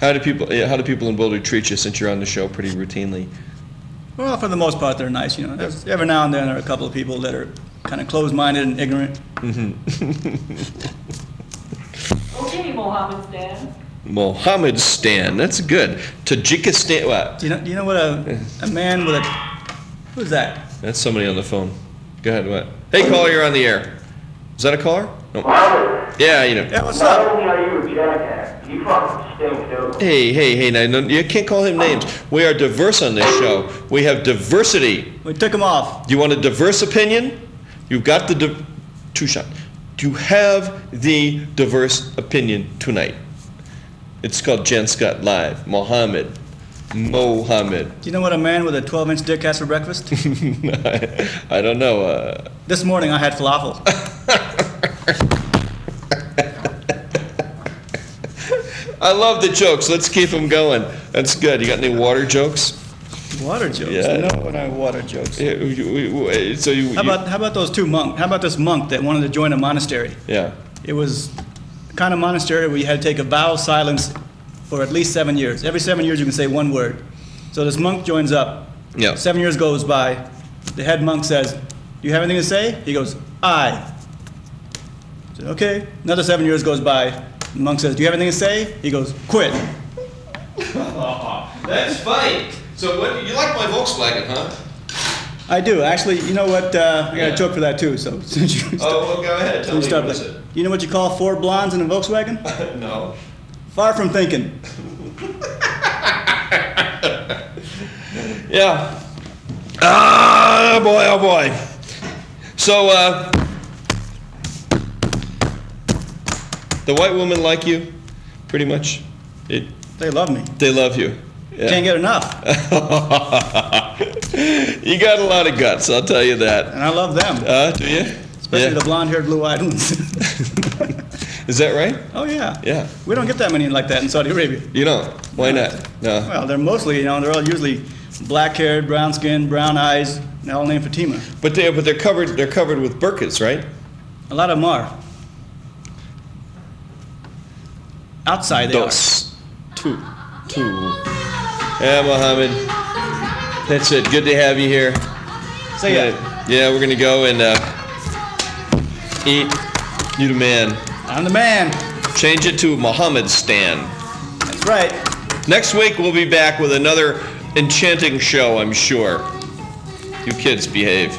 How do people in Boulder treat you since you're on the show pretty routinely? Well, for the most part, they're nice. You know, every now and then there are a couple of people that are kind of closed-minded and ignorant. Okay, Mohammedstan. Mohammedstan, that's good. Tajikistan, what? Do you know what a man with a... Who's that? That's somebody on the phone. Go ahead, what? Hey, caller, you're on the air. Is that a caller? No. Yeah, you know. Yeah, what's up? Not only are you a jackass, you fucking stink too. Hey, now, you can't call him names. We are diverse on this show. We have diversity. We took him off. Do you want a diverse opinion? You've got the two-shot. Do you have the diverse opinion tonight? It's called Jann Scott Live. Mohammed. Do you know what a man with a 12-inch dick has for breakfast? I don't know. This morning I had falafel. I love the jokes. Let's keep them going. That's good. You got any water jokes? Water jokes? Yeah. No, what are water jokes? Yeah, How about those two monks? How about this monk that wanted to join a monastery? Yeah. It was the kind of monastery where you had to take a vow of silence for at least 7 years. Every 7 years you can say one word. So this monk joins up. Yeah. 7 years goes by. The head monk says, "Do you have anything to say?" He goes, "I." I said, "Okay." Another 7 years goes by. The monk says, "Do you have anything to say?" He goes, "Quit." That's funny. So what? You like my Volkswagen, huh? I do. Actually, you know what? I got a joke for that too. So since you well, go ahead. Tell me what is it. You know what you call 4 blondes in a Volkswagen? No. Far from thinking. Yeah. Ah, boy, oh boy. So, the white women like you, pretty much. They love me. They love you. Yeah. Can't get enough. You got a lot of guts, I'll tell you that. And I love them. Do you? Especially the blonde-haired, blue-eyed ones. Is that right? Oh, yeah. Yeah. We don't get that many like that in Saudi Arabia. You don't? Why not? No. Well, they're mostly, they're all usually black-haired, brown-skinned, brown eyes, and all named Fatima. But they're covered with burqas, right? A lot of them are. Outside they Dos. Two. Yeah, Mohammed. That's it. Good to have you here. Say ya. Yeah, we're gonna go and eat. You the man. I'm the man. Change it to Mohammedstan. That's right. Next week we'll be back with another enchanting show, I'm sure. You kids behave.